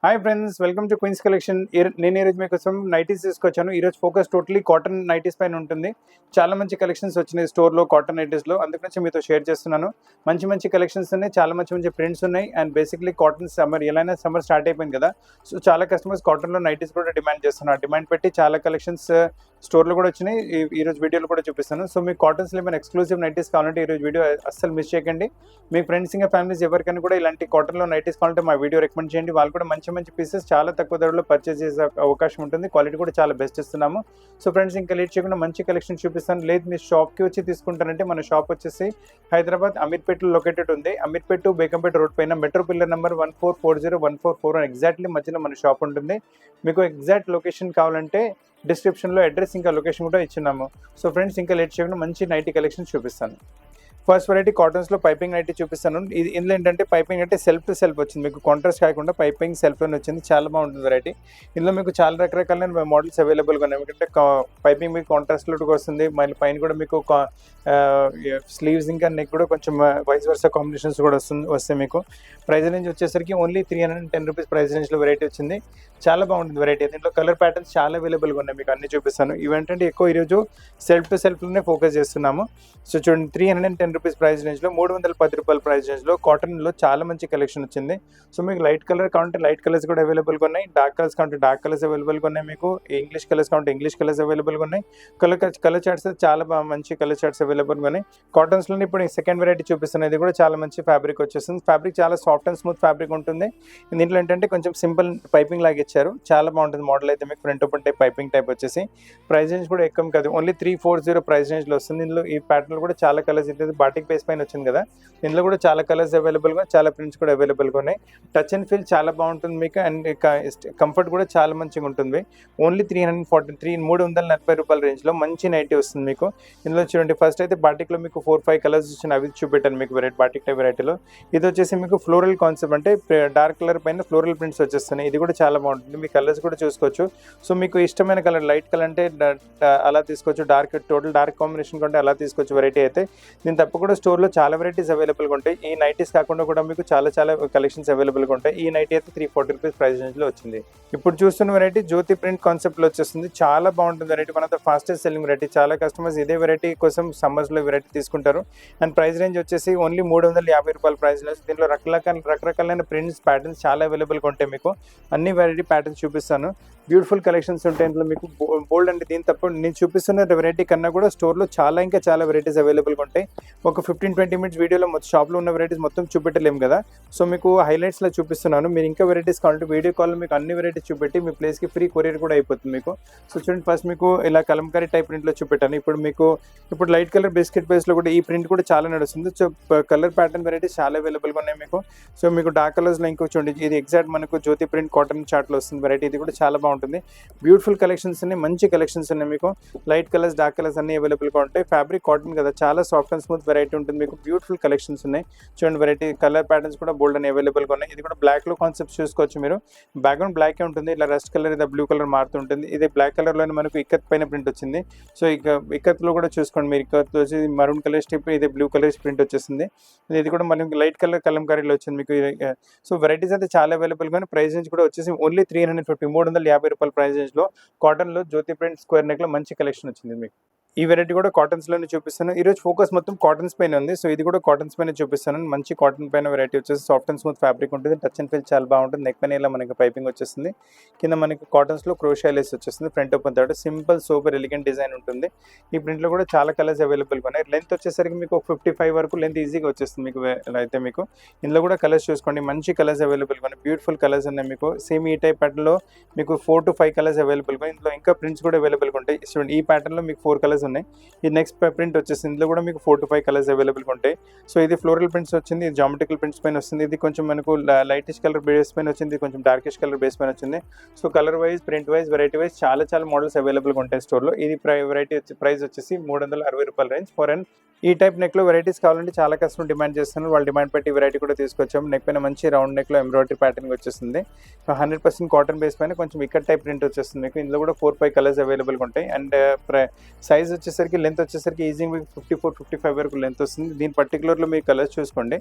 Hi friends, welcome to Queen's Collection. నేను ఈరోజు మీకోసం నైటీస్ తీసుకొచ్చాను. ఈరోజు ఫోకస్ టోటలీ కాటన్ నైటీస్ పైన ఉంటుంది. చాలా మంచి కలెక్షన్స్ వచ్చినాయి స్టోర్లో కాటన్ నైటీస్లో, అందుకని మీతో షేర్ చేస్తున్నాను. మంచి మంచి కలెక్షన్స్ ఉన్నాయి, చాలా మంచి మంచి ప్రింట్స్ ఉన్నాయి. అండ్ బేసిక్లీ కాటన్ సమ్మర్, ఎలా సమ్మర్ స్టార్ట్ అయిపోయింది కదా, సో చాలా కస్టమర్స్ కాటన్లో నైటీస్ కూడా డిమాండ్ చేస్తున్నారు. డిమాండ్ పెట్టి చాలా కలెక్షన్స్ స్టోర్లో కూడా వచ్చినాయి. ఈరోజు వీడియోలో కూడా చూపిస్తాను. సో మీకు కాటన్స్లో ఏమైనా ఎక్స్క్లూజివ్ నైటీస్ కావాలంటే ఈరోజు వీడియో అస్సలు మిస్ చేయకండి. మీ ఫ్రెండ్స్ ఇంకా ఫ్యామిలీస్ ఎవరికైనా కూడా ఇలాంటి కాటన్లో నైటీస్ కావాలంటే మా వీడియో రికమెండ్ చేయండి. వాళ్ళు కూడా మంచి మంచి పీసెస్ చాలా తక్కువ ధరలో పర్చేస్ చేసే అవకాశం ఉంటుంది. క్వాలిటీ కూడా చాలా బెస్ట్ ఇస్తున్నాము. సో ఫ్రెండ్స్, ఇంకా లేట్ చేయకుండా మంచి కలెక్షన్ చూపిస్తాను. లేదు మీరు షాప్కి వచ్చి తీసుకుంటారంటే మన షాప్ వచ్చేసి హైదరాబాద్ అమీర్పేటలో లొకేటెడ్ ఉంది. అమీర్పేట బేగంపేట రోడ్ పైన మెట్రో పిల్లర్ నెంబర్ 1440144 ఎగ్జాక్ట్లీ మధ్యలో మన షాప్ ఉంటుంది. మీకు ఎగ్జాక్ట్ లొకేషన్ కావాలంటే డిస్క్రిప్షన్లో అడ్రస్ ఇంకా లొకేషన్ కూడా ఇచ్చినాము. సో ఫ్రెండ్స్, ఇంకా లేట్ చేయకుండా మంచి నైటీ కలెక్షన్ చూపిస్తాను. ఫస్ట్ వెరైటీ కాటన్స్లో పైపింగ్ నైటీ చూపిస్తాను. ఇందులో ఏంటంటే పైపింగ్ అంటే సెల్ఫ్ టు సెల్ఫ్ వచ్చింది, మీకు కాంట్రాస్ట్ కాకుండా పైపింగ్ సెల్ఫ్లోనే వచ్చింది. చాలా బాగుంటుంది వెరైటీ. ఇందులో మీకు చాలా రకరకాలైన మోడల్స్ అవైలబుల్గా ఉన్నాయి. ఎందుకంటే పైపింగ్ మీకు కాంట్రాస్ట్లో వస్తుంది, మళ్ళీ పైన కూడా మీకు స్లీవ్స్ ఇంకా నెక్ కూడా కొంచెం వైస్ వర్సా కాంబినేషన్స్ కూడా వస్తాయి. మీకు ప్రైస్ రేంజ్ వచ్చేసరికి ఓన్లీ 310 రూపీస్ ప్రైస్ రేంజ్లో వెరైటీ వచ్చింది. చాలా బాగుంటుంది వెరైటీ. దీంట్లో కలర్ ప్యాటర్న్స్ చాలా అవైలబుల్గా ఉన్నాయి, మీకు అన్ని చూపిస్తాను. ఇవేంటంటే ఎక్కువ ఈరోజు సెల్ఫ్ టు సెల్ఫ్లోనే ఫోకస్ చేస్తున్నాము. సో చూడండి, 310 రూపీస్ ప్రైస్ రేంజ్లో 310 రూపాయల ప్రైస్ రేంజ్లో కాటన్లో చాలా మంచి కలెక్షన్ వచ్చింది. సో మీకు లైట్ కలర్ కావాలంటే లైట్ కలర్స్ కూడా అవైలబుల్గా ఉన్నాయి, డార్క్ కలర్స్ కావాలంటే డార్క్ కలర్స్ అవైలబుల్గా ఉన్నాయి, మీకు ఇంగ్లీష్ కలర్స్ కావాలంటే ఇంగ్లీష్ కలర్స్ అవైలబుల్గా ఉన్నాయి. కలర్ చార్ట్స్ చాలా మంచి కలర్ చార్ట్స్ అవైలబుల్గా ఉన్నాయి. కాటన్స్లోనే ఇప్పుడు సెకండ్ వెరైటీ చూపిస్తున్నది కూడా చాలా మంచి ఫ్యాబ్రిక్ వచ్చేస్తుంది. ఫ్యాబ్రిక్ చాలా సాఫ్ట్ అండ్ స్మూత్ ఫ్యాబ్రిక్ ఉంటుంది. దీంట్లో ఏంటంటే కొంచెం సింపుల్ పైపింగ్ లాగా ఇచ్చారు, చాలా బాగుంటుంది మోడల్ అయితే. మీకు front open type piping type వచ్చేసి ప్రైస్ రేంజ్ కూడా ఎక్కువ కాదు, ఓన్లీ 340 ప్రైస్ రేంజ్లో వస్తుంది. ఇందులో ఈ ప్యాటర్న్ కూడా చాలా కలర్స్ అయితే బాటిక్ బేస్ పైన వచ్చింది కదా, ఇందులో కూడా చాలా కలర్స్ అవైలబుల్గా, చాలా ప్రింట్స్ కూడా అవైలబుల్గా ఉన్నాయి. టచ్ అండ్ ఫీల్ చాలా బాగుంటుంది మీకు, అండ్ కంఫర్ట్ కూడా చాలా మంచిగా ఉంటుంది. ఓన్లీ 340 రూపాయల రేంజ్లో మంచి నైటీ వస్తుంది మీకు. ఇందులో చూడండి, ఫస్ట్ అయితే బాటిక్లో మీకు 4-5 కలర్స్ వచ్చిన అవి చూపెట్టాను మీకు వెరైటీ, బాటిక్ టైప్ వెరైటీలో. ఇది వచ్చేసి మీకు ఫ్లోరల్ కాన్సెప్ట్, అంటే డార్క్ కలర్ పైన ఫ్లోరల్ ప్రింట్స్ వచ్చేస్తున్నాయి. ఇది కూడా చాలా బాగుంటుంది, మీ కలర్స్ కూడా చూసుకోవచ్చు. సో మీకు ఇష్టమైన కలర్ లైట్ కలర్ అంటే అలా తీసుకోవచ్చు, టోటల్ డార్క్ కాంబినేషన్ కంటే అలా తీసుకోవచ్చు వెరైటీ అయితే. దీని తప్ప కూడా స్టోర్లో చాలా వెరైటీస్ అవైలబుల్గా ఉంటాయి. ఈ నైటీస్ కాకుండా కూడా మీకు చాలా కలెక్షన్స్ అవైలబుల్గా ఉంటాయి. ఈ నైటీ అయితే 340 రూపీస్ ప్రైస్ రేంజ్లో వచ్చింది. ఇప్పుడు చూస్తున్న వెరైటీ జ్యోతి ప్రింట్ కాన్సెప్ట్లో వచ్చేస్తుంది. చాలా బాగుంటుంది variety, one of the fastest selling variety. చాలా కస్టమర్స్ ఇదే వెరైటీ కోసం సమ్మర్స్లో వెరైటీ తీసుకుంటారు. అండ్ ప్రైస్ రేంజ్ వచ్చేసి ఓన్లీ 350 రూపాయల ప్రైస్ రేంజ్. దీంట్లో రకరకాలైన ప్రింట్స్ ప్యాటర్న్స్ చాలా అవైలబుల్గా ఉంటాయి. మీకు అన్ని వెరైటీ ప్యాటర్న్స్ చూపిస్తాను. బ్యూటిఫుల్ కలెక్షన్స్ ఉంటాయి ఇందులో మీకు బోల్డ్. అంటే దీని తప్ప నేను చూపిస్తున్న వెరైటీ కన్నా కూడా స్టోర్లో ఇంకా చాలా వెరైటీస్ అవైలబుల్గా ఉంటాయి. ఒక 15-20 మినిట్స్ వీడియోలో షాప్లో ఉన్న వెరైటీస్ మొత్తం చూపెట్టలేము కదా, సో మీకు హైలైట్స్లో చూపిస్తున్నాను. మీరు ఇంకా వెరైటీస్ కావాలంటే వీడియో కాల్లో మీకు అన్ని వెరైటీస్ చూపెట్టి మీ ప్లేస్కి ఫ్రీ కొరియర్ కూడా అయిపోతుంది మీకు. సో చూడండి, ఫస్ట్ మీకు ఇలా కలంకారీ టైప్ ప్రింట్లో చూపెట్టాను. ఇప్పుడు లైట్ కలర్ బిస్కెట్ బేస్లో కూడా ఈ ప్రింట్ కూడా చాలా నడుస్తుంది. సో కలర్ ప్యాటర్న్ వెరైటీస్ చాలా అవైలబుల్గా ఉన్నాయి మీకు. సో మీకు డార్క్ కలర్స్లో ఇంకో చూడండి, ఇది ఎగ్జాక్ట్ మనకు జ్యోతి ప్రింట్ కాటన్ చార్ట్లో వస్తుంది వెరైటీ. ఇది కూడా చాలా బాగుంటుంది. బ్యూటిఫుల్ కలెక్షన్స్ ఉన్నాయి, మంచి కలెక్షన్స్ ఉన్నాయి మీకు. లైట్ కలర్స్ డార్క్ కలర్స్ అన్ని అవైలబుల్గా ఉంటాయి. ఫ్యాబ్రిక్ కాటన్ కదా, చాలా సాఫ్ట్ అండ్ స్మూత్ వెరైటీ ఉంటుంది మీకు. బ్యూటిఫుల్ కలెక్షన్స్ ఉన్నాయి చూడండి. వెరైటీ కలర్ ప్యాటర్న్స్ కూడా బోల్డ్ అని అవైలబుల్గా ఉన్నాయి. ఇది కూడా బ్లాక్లో కాన్సెప్ట్ చూసుకోవచ్చు మీరు. బ్యాక్గ్రౌండ్ బ్లాకే ఉంటుంది, ఇలా రస్ట్ కలర్ ఇది బ్లూ కలర్ మారుతుంటుంది. ఇది బ్లాక్ కలర్లోనే మనకు ఇక్కత్ పైన ప్రింట్ వచ్చింది. సో ఇక్కత్లో కూడా చూసుకోండి మీరు. ఇక్కత్లో వచ్చి మరూన్ కలర్ స్టిప్, ఇది బ్లూ కలర్ ప్రింట్ వచ్చేసింది. ఇది కూడా మనకి లైట్ కలర్ కలంకారీలో వచ్చింది మీకు. సో వెరైటీస్ అయితే చాలా అవైలబుల్గా. ప్రైస్ రేంజ్ కూడా వచ్చేసి ఓన్లీ 350 రూపాయల ప్రైస్ రేంజ్లో కాటన్లో జ్యోతి ప్రింట్ స్క్వేర్ నెక్లో మంచి కలెక్షన్ వచ్చింది మీకు. ఈ వెరైటీ కూడా కాటన్స్లోనే చూపిస్తాను. ఈరోజు ఫోకస్ మొత్తం కాటన్స్ పైన ఉంది. సో ఇది కూడా కాటన్స్ పైన చూపిస్తాను. మంచి కాటన్ పైన వెరైటీ వచ్చేసి సాఫ్ట్ అండ్ స్మూత్ ఫ్యాబ్రిక్ ఉంటుంది. టచ్ అండ్ ఫీల్ చాలా బాగుంటుంది. నెక్ పైన ఇలా మనకి పైపింగ్ వచ్చేస్తుంది. కింద మనకి కాటన్స్లో క్రోషియా లేస్ వచ్చేస్తుంది. Front open third simple super elegant design ఉంటుంది. ఈ ప్రింట్లో కూడా చాలా కలర్స్ అవైలబుల్గా ఉన్నాయి. లెంత్ వచ్చేసరికి మీకు 55 వరకు లెంత్ ఈజీగా వచ్చేస్తుంది మీకు. అయితే మీకు ఇందులో కూడా కలర్స్ చూసుకోండి, మంచి కలర్స్ అవైలబుల్గా ఉన్నాయి. బ్యూటిఫుల్ కలర్స్ ఉన్నాయి మీకు. సేమ్ ఈ టైప్ ప్యాటర్న్లో మీకు 4 to 5 కలర్స్ అవైలబుల్గా. ఇందులో ఇంకా ప్రింట్స్ కూడా అవైలబుల్గా ఉంటాయి. చూడండి, ఈ ప్యాటర్న్లో మీకు 4 కలర్స్ ఉన్నాయి. ఈ నెక్స్ట్ ప్రింట్ వచ్చేసి ఇందులో కూడా మీకు 4 to 5 కలర్స్ అవైలబుల్గా ఉంటాయి. సో ఇది ఫ్లోరల్ ప్రింట్స్ వచ్చింది, ఇది జామెట్రికల్ ప్రింట్స్ పైన వస్తుంది. ఇది కొంచెం మనకు లైటిష్ కలర్ బేస్ పైన వచ్చింది, కొంచెం డార్కిష్ కలర్ బేస్ పైన వచ్చింది. So colour wise, print wise, variety wise చాలా మోడల్స్ అవైలబుల్గా ఉంటాయి స్టోర్లో. ఇది వెరైటీ ప్రైస్ వచ్చేసి 360 రూపాయల రేంజ్. ఈ టైప్ నెక్లో వెరైటీస్ కావాలంటే చాలా కస్టమర్ డిమాండ్ చేస్తున్నారు. వాళ్ళు డిమాండ్ పెట్టి వెరైటీ కూడా తీసుకొచ్చాము. నెక్ పైన మంచి రౌండ్ నెక్లో ఎంబ్రాయిడరీ ప్యాటర్న్ వచ్చేస్తుంది. 100% కాటన్ బేస్ పైన కొంచెం ఇక్కడ టైప్ ప్రింట్ వచ్చేస్తుంది మీకు. ఇందులో కూడా 4-5 కలర్స్ అవైలబుల్గా ఉంటాయి. అండ్ సైజ్ సైజ్ వచ్చేసరికి లెంత్ వచ్చేసరికి ఈజీగా మీకు 54-55 వరకు లెంత్ వస్తుంది. దీని పర్టికులర్లో మీ కలర్స్ చూసుకోండి,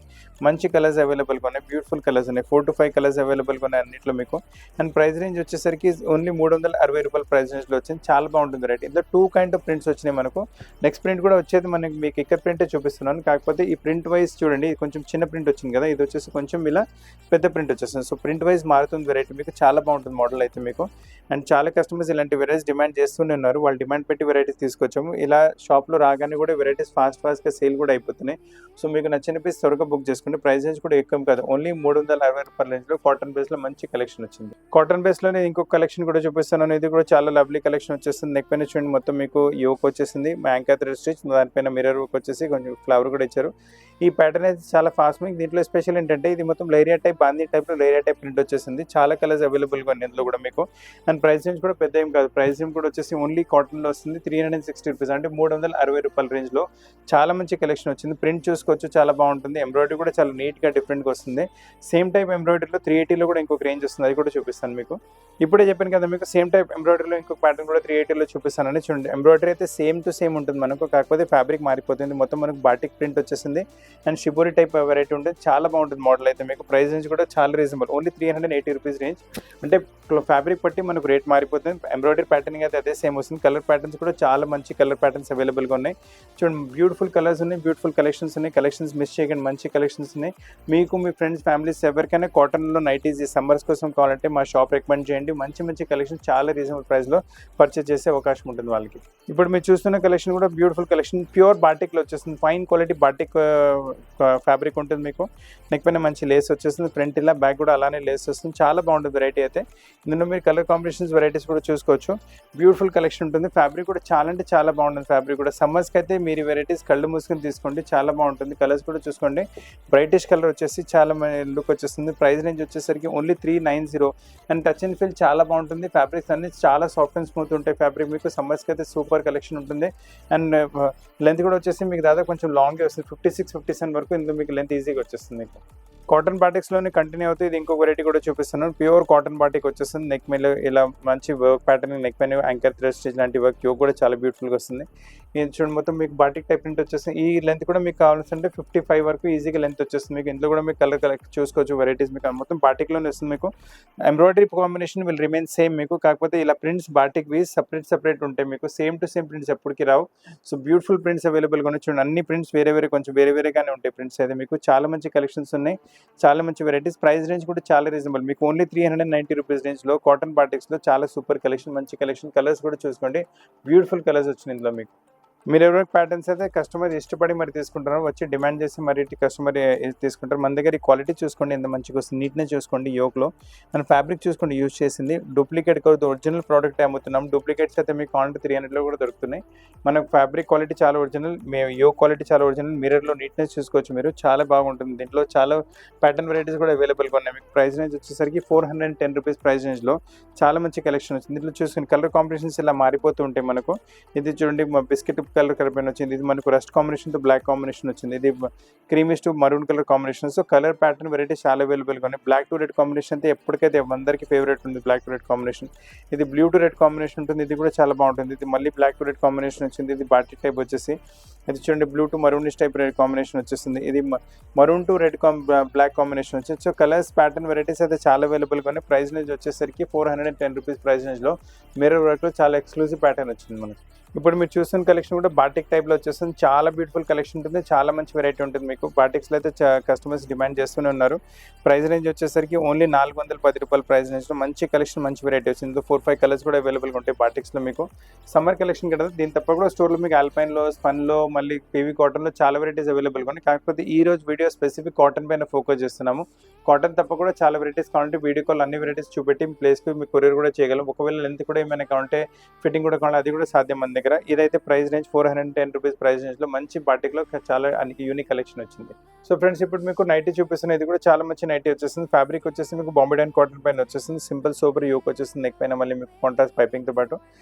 మంచి కలర్స్ అవైలబుల్గా ఉన్నాయి, బ్యూటిఫుల్ కలర్స్ ఉన్నాయి. 4 to 5 కలర్స్ అవైలబుల్గా ఉన్నాయి అన్నింటిలో మీకు. అండ్ ప్రైస్ రేంజ్ వచ్చేసరికి ఓన్లీ 360 రూపాయల ప్రైస్ రేంజ్లో వచ్చింది. చాలా బాగుంటుంది రైట్. ఇందులో 2 కైండ్ ఆఫ్ ప్రింట్స్ వచ్చినాయి మనకు. నెక్స్ట్ ప్రింట్ కూడా వచ్చేది మనకి మీకు ఇక్కడ ప్రింటే చూపిస్తున్నాను, కాకపోతే ఈ ప్రింట్ వైజ్ చూడండి, ఇది కొంచెం చిన్న ప్రింట్ వచ్చింది కదా, ఇది వచ్చేసి కొంచెం ఇలా పెద్ద ప్రింట్ వచ్చేస్తుంది. సో ప్రింట్ వైజ్ మారుతుంది వెరైటీ మీకు, చాలా బాగుంటుంది మోడల్ అయితే మీకు. అండ్ చాలా కస్టమర్స్ ఇలాంటి వెరైటీస్ డిమాండ్ చేస్తూనే ఉన్నారు, వాళ్ళు డిమాండ్ పెట్టి వెరైటీస్ తీసుకొచ్చాము. ఇలా షాప్లో రాగానే కూడా వెరైటీస్ ఫాస్ట్గా సేల్ కూడా అయిపోతున్నాయి. సో మీకు నచ్చిన పీస్ త్వరగా బుక్ చేసుకుంటే ప్రైస్ రేంజ్ కూడా ఎక్కువ కాదు, ఓన్లీ 360 రూపాయల రేంజ్లో కాటన్ బేస్లో మంచి కలెక్షన్ వచ్చింది. కాటన్ బేస్లోనే ఇంకొక కలెక్షన్ కూడా చూపిస్తున్నాను, ఇది కూడా చాలా లవ్లీ కలెక్షన్ వచ్చేస్తుంది. నెక్ పైన చూడండి మొత్తం మీకు యోక్ వచ్చేసింది, యాంకర్ థ్రెడ్ స్టిచ్, దానిపైన మిర్రర్ వర్క్ వచ్చేసి కొంచెం ఫ్లవర్ కూడా ఇచ్చారు. ఈ ప్యాటర్న్ అయితే చాలా ఫాస్ట్ మీకు. దీంట్లో స్పెషల్ ఏంటంటే ఇది మొత్తం లేరియా టైప్, బాందీ టైప్లో లేరియా టైప్ ప్రింట్ వచ్చేసింది. చాలా కలర్స్ అవైలబుల్గా ఉన్నాయి ఇందులో కూడా మీకు. అండ్ ప్రైస్ రేంజ్ కూడా పెద్ద ఏం కాదు, ప్రైస్ రేంజ్ కూడా వచ్చేసి ఓన్లీ కాటన్లో వస్తుంది 360 రూపీస్, అంటే 360 రూపాయల రేంజ్లో చాలా మంచి కలెక్షన్ వచ్చింది. ప్రింట్ చూసుకోవచ్చు, చాలా బాగుంటుంది. ఎంబ్రాయిడరీ కూడా చాలా నీట్గా డిఫరెంట్గా వస్తుంది. సేమ్ టైప్ ఎంబ్రాయిడరీలో 380లో కూడా ఇంకొక రేంజ్ వస్తుంది, అది కూడా చూపిస్తాను మీకు. ఇప్పుడే చెప్పాను కదా మీకు, సేమ్ టైప్ ఎంబ్రాయిడరీలో ఇంకొక ప్యాటర్న్ కూడా 380లో చూపిస్తానని. చూడండి ఎంబ్రాయిడరీ అయితే సేమ్ టు సేమ్ ఉంటుంది మనకు, కాకపోతే ఫ్యాబ్రిక్ మారిపోతుంది. మొత్తం మనకు బాటిక్ ప్రింట్ వచ్చేసింది అండ్ షిబోరి టైప్ వెరైటీ ఉంటుంది, చాలా బాగుంటుంది మోడల్ అయితే మీకు. ప్రైస్ రేంజ్ కూడా చాలా రీజనబుల్, ఓన్లీ 380 రూపీస్ రేంజ్. అంటే ఫ్యాబ్రిక్ బట్టి మనకు రేట్ మారిపోతుంది. ఎంబ్రాయిడరీ ప్యాటర్నింగ్ అయితే అదే సేమ్ వస్తుంది. కలర్ ప్యాటర్న్స్ కూడా చాలా మంచి కలర్ ప్యాటర్న్స్ అవైలబుల్గా ఉన్నాయి. చూడండి బ్యూటిఫుల్ కలర్స్ ఉన్నాయి, బ్యూటిఫుల్ కలెక్షన్స్ ఉన్నాయి. కలెక్షన్స్ మిస్ చేయకండి, మంచి కలెక్షన్స్ ఉన్నాయి. మీకు మీ ఫ్రెండ్స్ ఫ్యామిలీస్ ఎవరికైనా కాటన్లో నైటీస్ ఈ సమ్మర్స్ కోసం కావాలంటే మా షాప్ రికమెండ్ చేయండి. మంచి మంచి కలెక్షన్ చాలా రీజనబుల్ ప్రైస్లో పర్చేస్ చేసే అవకాశం ఉంటుంది వాళ్ళకి. ఇప్పుడు మీరు చూస్తున్న కలెక్షన్ కూడా బ్యూటిఫుల్ కలెక్షన్, ప్యూర్ బాటిక్లో వచ్చేస్తుంది. ఫైన్ క్వాలిటీ బాటిక్ ఫ్యాబ్రిక్ ఉంటుంది మీకు. నెక్ పైన మంచి లేస్ వచ్చేస్తుంది, ఫ్రంట్ ఇలా బ్యాక్ కూడా అలానే లేస్ వస్తుంది. చాలా బాగుంటుంది వెరైటీ అయితే. ఇందులో మీరు కలర్ కాంబినేషన్స్ వెరైటీస్ కూడా చూసుకోవచ్చు. బ్యూటిఫుల్ కలెక్షన్ ఉంటుంది. ఫ్యాబ్రిక్ కూడా చాలా అంటే చాలా బాగుంటుంది. ఫ్యాబ్రిక్ కూడా సమ్మర్స్కి అయితే మీరు వెరైటీస్ కళ్ళు మూసుకొని తీసుకోండి, చాలా బాగుంటుంది. కలర్స్ కూడా చూసుకోండి, బ్రైటిష్ కలర్ వచ్చేసి చాలా లుక్ వచ్చేస్తుంది. ప్రైస్ రేంజ్ వచ్చేసరికి only 390 and touch and feel చాలా బాగుంటుంది. ఫ్యాబ్రిక్స్ అన్ని చాలా సాఫ్ట్ అండ్ స్మూత్ ఉంటాయి. ఫ్యాబ్రిక్ మీకు సమ్మర్స్కి అయితే సూపర్ కలెక్షన్ ఉంటుంది. అండ్ లెంత్ కూడా వచ్చేసి మీకు దాదాపు కొంచెం లాంగే వస్తుంది, 56-57 వరకు ఇందులో మీకు లెంత్ ఈజీగా వచ్చేస్తుంది మీకు. కాటన్ బాటిక్స్లోనే కంటిన్యూ అవుతుంది. ఇది ఇంకో వెరైటీ కూడా చూపిస్తున్నాను. ప్యూర్ కాటన్ బాటిక్ వచ్చేస్తుంది. నెక్ మీద ఇలా మంచి వర్క్ ప్యాటర్న్, నెక్ పైన యాంకర్ థ్రెడ్ స్టిచ్ లాంటి వర్క్ యోగ్ కూడా చాలా బ్యూటిఫుల్గా వస్తుంది. ఇది చూడండి మొత్తం మీకు బాటిక్ టైప్ ప్రింట్ వచ్చేస్తుంది. ఈ లెంత్ కూడా మీకు కావాల్సింటే 55 వరకు ఈజీగా లెంత్ వచ్చేస్తుంది మీకు. ఇందులో కూడా మీకు కలర్ చూసుకోవచ్చు వెరైటీస్ మీకు. మొత్తం బాటిక్లోనే వస్తుంది మీకు. Embroidery combination will remain same మీకు, కాకపోతే ఇలా ప్రింట్స్ బాటిక్ వి సపరేట్ ఉంటాయి మీకు. సేమ్ టు సేమ్ ప్రింట్స్ ఎప్పటికీ రావు. సో బ్యూటిఫుల్ ప్రింట్స్ అవైలబుల్గా ఉన్నాయి. చూడండి అన్ని ప్రింట్స్ వేరే కొంచెం వేరేగానే ఉంటాయి ప్రింట్స్ అయితే మీకు. చాలా మంచి కలెక్షన్స్ ఉన్నాయి, చాలా మంచి వెరైటీస్. ప్రైస్ రేంజ్ కూడా చాలా రీజనబుల్ మీకు, ఓన్లీ 390 రూపీస్ రేంజ్లో కాటన్ బాటిక్స్లో చాలా సూపర్ కలెక్షన్, మంచి కలెక్షన్. కలర్స్ కూడా చూసుకోండి, బ్యూటిఫుల్ కలర్స్ వచ్చినాయి ఇందులో మీకు. మీరు ఎవరైనా ప్యాటర్న్స్ అయితే కస్టమర్ ఇష్టపడి మరి తీసుకుంటారో వచ్చి డిమాండ్ చేసి మరి కస్టమర్ తీసుకుంటారు. మన దగ్గర ఈ క్వాలిటీ చూసుకోండి ఎంత మంచిగా వస్తుంది, నీట్నెస్ చూసుకోండి. యోక్లో మన ఫ్యాబ్రిక్ చూసుకోండి, యూజ్ చేసింది డూప్లికేట్ కాదు, ఒరిజినల్ ప్రోడక్ట్ అమ్ముతున్నాం. డూప్లికేట్స్ అయితే మీకు కావాలంటే 300లో కూడా దొరుకుతున్నాయి. మనకు ఫ్యాబ్రిక్ క్వాలిటీ చాలా ఒరిజినల్, యోక్ క్వాలిటీ చాలా ఒరిజినల్. మిర్రర్లో నీట్నెస్ చూసుకోవచ్చు మీరు, చాలా బాగుంటుంది. దీంట్లో చాలా ప్యాటర్న్ వెరైటీస్ కూడా అవైలబుల్గా ఉన్నాయి మీకు. ప్రైస్ రేంజ్ వచ్చేసరికి 410 రూపీస్ ప్రైస్ రేంజ్లో చాలా మంచి కలెక్షన్ వచ్చింది. దీంట్లో చూసుకుని కలర్ కాంబినేషన్స్ ఇలా మారిపోతూ ఉంటాయి మనకు. ఇది చూడండి బిస్కెట్ కలర్ పైన వచ్చింది, ఇది మనకు రస్ట్ కాంబినేషన్తో బ్లాక్ కాంబినేషన్ వచ్చింది, ఇది creamish to maroon colour combination. So colour pattern varieties చాలా అవైలబుల్గా ఉన్నాయి. బ్లాక్ టు రెడ్ కాంబినేషన్ అయితే ఎప్పటికైతే అందరికీ ఫేవరెట్ ఉంది, బ్లాక్ టు రెడ్ కాంబినేషన్. ఇది బ్లూ టు రెడ్ కాంబినేషన్ ఉంటుంది, ఇది కూడా చాలా బాగుంటుంది. ఇది మళ్ళీ బ్లాక్ టు రెడ్ కాంబినేషన్ వచ్చింది, ఇది బాటిక్ టైప్ వచ్చేసి. ఇది చూడండి blue to maroonish type red combination వచ్చేస్తుంది, ఇది maroon to red black combination వచ్చింది. సో కలర్స్ ప్యాటర్న్ వెరైటీస్ అయితే చాలా అవైలబుల్గా ఉన్నాయి. ప్రైస్ రేంజ్ వచ్చేసరికి 410 రూపీస్ ప్రైస్ రేంజ్లో మిర్రర్ వర్క్లో చాలా ఎక్స్క్లూజివ్ ప్యాటర్న్ వచ్చింది మనకి. ఇప్పుడు మీరు చూస్తున్న కలెక్షన్ కూడా బాటిక్ టైప్లో వచ్చేస్తుంది. చాలా బ్యూటిఫుల్ కలెక్షన్ ఉంటుంది, చాలా మంచి వెరైటీ ఉంటుంది మీకు. బాటిక్స్లో అయితే కస్టమర్స్ డిమాండ్ చేస్తూనే ఉన్నారు. ప్రైస్ రేంజ్ వచ్చేసరికి ఓన్లీ 410 రూపాయల ప్రైస్ రేంజ్లో మంచి కలెక్షన్, మంచి వెరైటీ వచ్చింది. ఇందులో 4-5 కలర్స్ కూడా అవైలబుల్గా ఉంటాయి బాటిక్స్లో మీకు. సమ్మర్ కలెక్షన్ కదా, దీని తప్ప కూడా స్టోర్లో మీకు ఆల్పైన్లో, స్పన్లో, మళ్ళీ పీవీ కాటన్లో చాలా వెరైటీస్ అవైలబుల్గా ఉన్నాయి. కాకపోతే ఈ రోజు వీడియో స్పెసిఫిక్ కాటన్ పైన ఫోకస్ చేస్తున్నాము. కాటన్ తప్ప కూడా చాలా వెరైటీస్ కావాలంటే వీడియో కాల్ అన్ని వెరైటీస్ చూపెట్టి ప్లేస్కి మీకు కొరియర్ కూడా చేయగలం. ఒకవేళ లెంత్ కూడా ఏమైనా కావాలంటే ఫిట్టింగ్ కూడా కావాలి, అది కూడా సాధ్యం మన దగ్గర. ఇదైతే ప్రైస్ రేంజ్ 410 రూపీస్ ప్రైస్ రేంజ్లో మంచి బాటిక్లో చాలా యూనిక్ కలెక్షన్ వచ్చింది. సో ఫ్రెండ్స్ ఇప్పుడు మీకు నైటీ చూపిస్తున్న ఇది కూడా చాలా మంచి నైటీ వచ్చేస్తుంది. ఫ్యాబ్రిక్ వచ్చేసి మీకు బాంబే డైన్ కాటన్ పైన వచ్చేస్తుంది. సింపుల్ సూపర్ యోక్ వచ్చేస్తుంది నెక్ పైన, మళ్ళీ మీకు కాంట్రాస్ట్ పైపింగ్తో పాటు.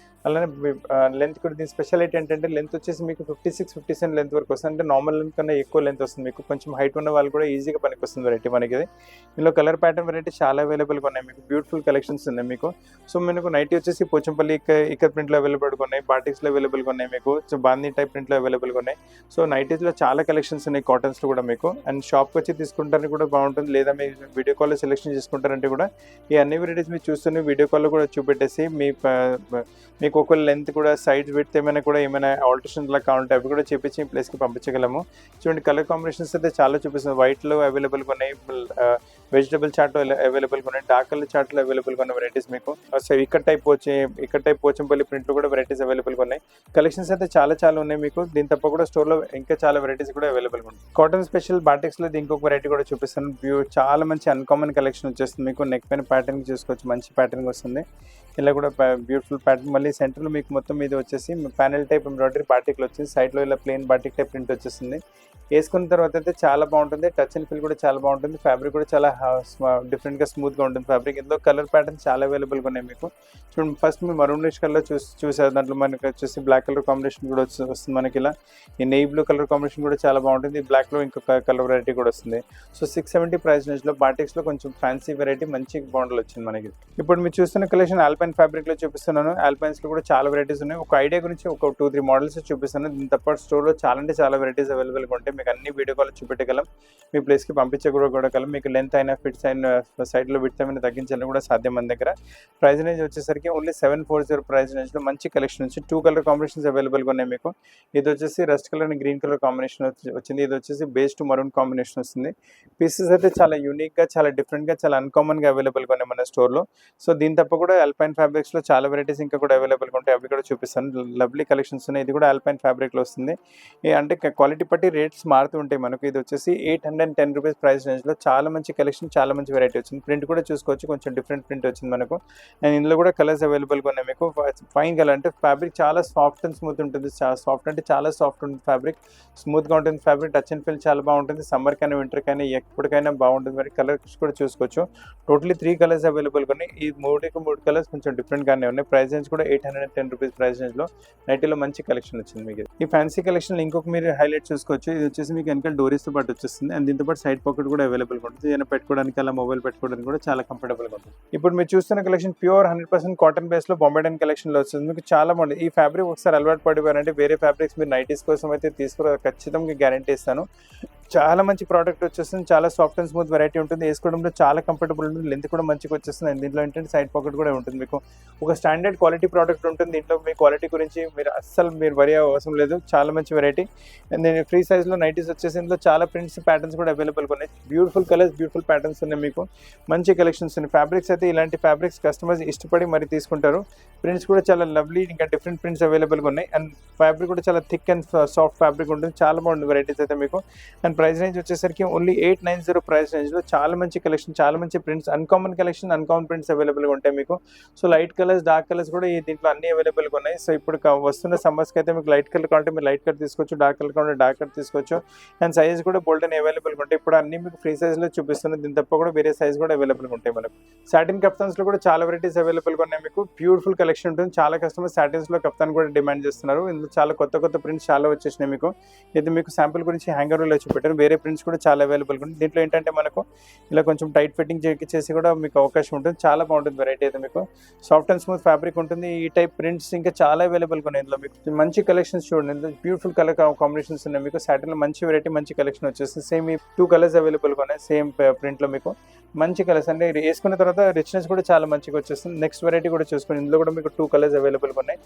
అలానే లెంత్ కూడా దీని స్పెషాలిటీ ఏంటంటే లెంత్ వచ్చేసి మీకు 56 50 లెంత్ వరకు వస్తుంది, అంటే నార్మల్ లెంత్ కన్నా ఎక్కువ లెంత్ వస్తుంది మీకు. కొంచెం హైట్ ఉన్న వాళ్ళు కూడా ఈజీగా పనికి వస్తుంది వెరైటీ మనకి ఇది. ఇందులో కలర్ ప్యాటర్న్ వెరైటీ చాలా అవైలబుల్గా ఉన్నాయి మీకు, బ్యూటిఫుల్ కలెక్షన్స్ ఉన్నాయి మీకు. సో మనకు నైటీ వచ్చేసి పోచంపల్లి ఇక్కత్ ప్రింట్లో అవైలబుల్గా ఉన్నాయి, బాటిక్స్లో అవైలబుల్గా ఉన్నాయి మీకు, సో బాందీ టైప్ ప్రింట్లో అవైలబుల్గా ఉన్నాయి. సో నైటీస్లో చాలా కలెక్షన్స్ ఉన్నాయి కాటన్స్లో కూడా మీకు. అండ్ షాప్కి వచ్చి తీసుకుంటానికి కూడా బాగుంటుంది, లేదా మీరు వీడియో కాల్లో సెలెక్షన్ చేసుకుంటారంటే కూడా ఈ అన్ని వెరైటీస్ మీరు చూస్తున్న వీడియో కాల్లో కూడా చూపెట్టేసి మీకు ఒకవేళ లెంత్ కూడా సైడ్స్ పెడితే ఏమైనా ఆల్టరేషన్ లా కావాలంటే అవి కూడా చేపించి ఈ ప్లేస్కి పంపించగలము. చూడండి కలర్ కాంబినేషన్స్ అయితే చాలా చూపిస్తుంది. వైట్లో అవైలబుల్గా ఉన్నాయి, వెజిటబుల్ చార్ట్లో అవైలబుల్గా ఉన్నాయి, డార్క్ కలర్ చార్ట్లో అవైలబుల్గా ఉన్న వెరైటీస్ మీకు. సో ఇక్కడ టైప్ పోచంపల్లి ప్రింట్లో కూడా వెరైటీస్ అవైలబుల్గా ఉన్నాయి. కలెక్షన్స్ అయితే చాలా ఉన్నాయి మీకు. దీని తప్ప కూడా స్టోర్లో ఇంకా చాలా వెరైటీస్ కూడా అవైలబుల్గా ఉన్నాయి. కాటన్ స్పెషల్ బాటిక్స్లో ఇంకొక వెరైటీ కూడా చూపిస్తాను. చాలా మంచి అన్కామన్ కలెక్షన్ వచ్చేస్తుంది మీకు. నెక్ పైన ప్యాటర్న్ చూసుకోవచ్చు, మంచి ప్యాటర్న్ వస్తుంది. ఇలా కూడా బ్యూటిఫుల్ ప్యాటర్న్. మళ్ళీ సెంటర్లో మీకు మొత్తం మీద వచ్చేసి ప్యానెల్ టైప్ ఎంబ్రాయిడరీ బాటిక్లో వచ్చింది, సైడ్లో ఇలా ప్లెయిన్ బాటిక్ టైప్ ప్రింట్ వచ్చేస్తుంది. వేసుకున్న తర్వాత అయితే చాలా బాగుంటుంది, టచ్ అండ్ ఫీల్ కూడా చాలా బాగుంటుంది. ఫ్యాబ్రిక్ కూడా చాలా డిఫరెంట్గా స్మూత్గా ఉంటుంది ఫ్యాబ్రిక్. ఇందులో కలర్ ప్యాటర్న్ చాలా అవైలబుల్గా ఉన్నాయి మీకు. చూడండి ఫస్ట్ మీరు మరూనిష్ కలర్ చూసారు, దాంట్లో మనకి వచ్చేసి బ్లాక్ కలర్ కాంబినేషన్ కూడా వస్తుంది మనకి. ఇలా ఈ నెయ్యి బ్లూ కలర్ కాంబినేషన్ కూడా చాలా బాగుంటుంది. బ్లాక్లో ఇంకొక కలర్ వెరైటీ కూడా వస్తుంది. సో 670 ప్రైస్ రేంజ్లో బాటిక్స్లో కొంచెం ఫ్యాన్సీ వెరైటీ మంచి బాండల్ వచ్చింది మనకి. ఇప్పుడు మీరు చూస్తున్న కలెక్షన్ ఆల్పైన్ ఫ్యాబ్రిక్లో చూపిస్తున్నాను. ఆల్పైన్స్లో కూడా చాలా వెరైటీస్ ఉన్నాయి. ఒక ఐడియా గురించి ఒక 2-3 మోడల్స్ చూపిస్తాను. దీని తప్ప స్టోర్లో చాలా వెరైటీస్ అవైలబుల్గా ఉంటాయి. మీకు అన్ని వీడియో కాల్ చూపెట్టగలం, మీ ప్లేస్కి పంపించగలం. మీకు లెంత్ అయినా ఫిట్స్ అయినా సైడ్లో విడ్త్ అయినా తగ్గించాలని కూడా సాధ్యం మన దగ్గర. ప్రైస్ రేంజ్ వచ్చేసరికి ఓన్లీ 740 ప్రైస్ రేంజ్లో మంచి కలెక్షన్ వచ్చి 2 కలర్ కాంబినేషన్స్ అవైలబుల్గా ఉన్నాయి మీకు. ఇది వచ్చేసి rust colour and green colour combination వచ్చింది. ఇది వచ్చేసి బేస్ టు మరూన్ కాంబినేషన్ వస్తుంది. పీసెస్ అయితే చాలా యూనిక్గా, చాలా డిఫరెంట్గా, చాలా అన్కామన్గా అవైలబుల్గా ఉన్నాయి మన స్టోర్లో. సో దీని తప్ప కూడా ఆల్పైన్ ఫ్యాబ్రిక్స్లో చాలా వెరైటీస్ ఇంకా కూడా అవైలబుల్గా ఉంటాయి, అవి కూడా చూపిస్తాను. లవ్లీ కలెక్షన్స్ ఉన్నాయి. ఇది కూడా ఆల్పైన్ ఫ్యాబ్రిక్లో వస్తుంది. అంటే క్వాలిటీ బట్టి రేట్స్ మారుతూ ఉంటాయి మనకు. ఇది వచ్చేసి 810 రూపీస్ ప్రైస్ రేంజ్లో చాలా మంచి కలెక్షన్, చాలా మంచి వెరైటీ వచ్చింది. ప్రింట్ కూడా చూసుకోవచ్చు, కొంచెం డిఫరెంట్ ప్రింట్ వచ్చింది మనకు. అండ్ ఇందులో కూడా కలర్స్ అవైలబుల్గా ఉన్నాయి మీకు. ఫైన్ కలర్ అంటే ఫ్యాబ్రిక్ చాలా సాఫ్ట్ అండ్ స్మూత్ ఉంటుంది. సాఫ్ట్ అంటే చాలా సాఫ్ట్ ఉంటుంది ఫ్యాబ్రిక్, స్మూత్గా ఉంటుంది ఫ్యాబ్రిక్. టచ్ అండ్ ఫీల్ చాలా బాగుంటుంది. సమ్మర్ కైనా వింటర్ కైనా ఎప్పటికైనా బాగుంటుంది. మరి కలర్స్ కూడా చూసుకోవచ్చు. టోటలీ 3 కలర్స్ అవైలబుల్గా ఉన్నాయి. ఈ 3 కలర్స్ కొంచెం డిఫరెంట్గానే ఉన్నాయి. ప్రైస్ రేంజ్ కూడా 810 రూపీస్ ప్రైస్ రేంజ్లో నైటీలో మంచి కలెక్షన్ వచ్చింది మీకు. ఈ ఫ్యాన్సీ కలెక్షన్ ఇంకొక మీరు హైలైట్ చూసుకోవచ్చు. ఇది వచ్చేసి మీకు వెనకాల డోరీస్తో పాటు వచ్చేస్తుంది. అండ్ దీంతో పాటు సైడ్ పాకెట్ కూడా అవైలబుల్గా ఉంటుంది. ఏదైనా పెట్టుకోవడానికి అలా మొబైల్ పెట్టుకోవడానికి కూడా చాలా కంఫర్టబుల్గా ఉంటుంది. ఇప్పుడు మీరు చూస్తున్న కలెక్షన్ ప్యూర్ 100% కాటన్ బేస్లో బొంబాయిడన్ కలెక్షన్లో వస్తుంది. మీకు చాలా బాగుంది. ఈ ఫ్యాబ్రిక్ ఒకసారి అలవాటు పడిపోయారంటే వేరే ఫ్యాబ్రిక్స్ మీరు నైటీస్ కోసం అయితే ఖచ్చితంగా గ్యారంటీ ఇస్తాను. చాలా మంచి ప్రోడక్ట్ వచ్చేస్తుంది. చాలా సాఫ్ట్ అండ్ స్మూత్ వెరైటీ ఉంటుంది. వేసుకోవడంలో చాలా కంఫర్టబుల్ ఉంటుంది. లెంత్ కూడా మంచిగా వచ్చేస్తుంది. అండ్ దీంట్లో ఏంటంటే సైడ్ పాకెట్ కూడా ఉంటుంది. మీకు ఒక స్టాండర్డ్ క్వాలిటీ ప్రోడక్ట్ ఉంటుంది. దీంట్లో మీ క్వాలిటీ గురించి మీరు వరి అవసరం లేదు. చాలా మంచి వెరైటీ. అండ్ ఫ్రీ సైజ్లో నైటీస్ వచ్చేసి ఇందులో చాలా ప్రింట్స్ ప్యాటర్న్స్ కూడా అవైలబుల్గా ఉన్నాయి. బ్యూటిఫుల్ కలర్స్, బ్యూటిఫుల్ ప్యాటర్న్స్ ఉన్నాయి మీకు. మంచి కలెక్షన్స్ ఉన్నాయి. ఫ్యాబ్రిక్స్ అయితే ఇలాంటి ఫ్యాబ్రిక్స్ కస్టమర్స్ ఇష్టపడి మరి తీసుకుంటారు. ప్రింట్స్ కూడా చాలా లవ్లీ, ఇంకా డిఫరెంట్ ప్రింట్స్ అవైలబుల్గా ఉన్నాయి. అండ్ ఫ్యాబ్రిక్ కూడా చాలా థిక్ అండ్ సాఫ్ట్ ఫ్యాబ్రిక్ ఉంటుంది. చాలా బాగుంది వెరైటీస్ అయితే మీకు. అండ్ ప్రైస్ రేంజ్ వచ్చేసరికి ఓన్లీ 890 ప్రైస్ రేంజ్లో చాలా మంచి కలెక్షన్, చాలా మంచి prints, uncommon collection, uncommon prints అవైలబుల్గా ఉంటాయి మీకు. So light colours, dark colours కూడా ఈ దీంట్లో అన్ని అవైలబుల్గా ఉన్నాయి. సో ఇప్పుడు వస్తున్న సమ్మర్స్కి అయితే మీకు లైట్ కలర్ కావాలంటే మీరు లైట్ కలర్ తీసుకోవచ్చు, డార్క్ కలర్ కావాలంటే డార్క్ కలర్ తీసుకోవచ్చు. అండ్ సైజ్ కూడా బోల్డ్ అని అవైలబుల్గా ఉంటాయి. ఇప్పుడు అన్ని మీకు ఫ్రీ సైజ్లో చూపిస్తున్నాయి. దీని తప్ప కూడా వేరే సైజ్ కూడా అవైలబుల్గా ఉంటాయి మనకు. సాటిన్ కప్తాన్స్లో కూడా చాలా వెరైటీస్ అవైలబుల్గా ఉన్నాయి మీకు. బ్యూటిఫుల్ కలెక్షన్ ఉంటుంది. చాలా కస్టమర్స్ సాటిన్స్లో కప్తాన్ కూడా డిమాండ్ చేస్తున్నారు. ఇందులో చాలా కొత్త ప్రింట్స్ చాలా వచ్చేసినాయి మీకు. ఇది మీకు శాంపుల్ గురించి హ్యాంగర్లో చూపెట్టారు. వేరే ప్రింట్స్ కూడా చాలా అవైలబుల్గా ఉంటుంది. దీంట్లో ఏంటంటే మనకు ఇలా కొంచెం టైట్ ఫిట్టింగ్ చేసి కూడా మీకు అవకాశం ఉంటుంది. చాలా బాగుంటుంది వెరైటీ అయితే మీకు. సాఫ్ట్ అండ్ స్మూత్ ఫ్యాబ్రిక్ ఉంటుంది. ఈ టైప్ ప్రింట్స్ ఇంకా చాలా అవైలబుల్గా ఉన్నాయి. ఇందులో మీకు మంచి కలెక్షన్స్ చూడండి. ఇందులో బ్యూటిఫుల్ కలర్ కాంబినేషన్స్ ఉన్నాయి మీకు. సాటిన్లో మంచి వెరైటీ, మంచి కలెక్షన్ వచ్చేస్తుంది. సేమ్ ఈ 2 కలర్స్ అవైలబుల్గా ఉన్నాయి సేమ్ ప్రింట్లో మీకు. మంచి కలర్స్ అంటే వేసుకున్న తర్వాత రిచ్నెస్ కూడా చాలా మంచిగా వచ్చేస్తుంది. నెక్స్ట్ వెరైటీ కూడా చూసుకోండి. ఇందులో కూడా మీకు 2 కలర్స్ అవైలబుల్గా ఉన్నాయి.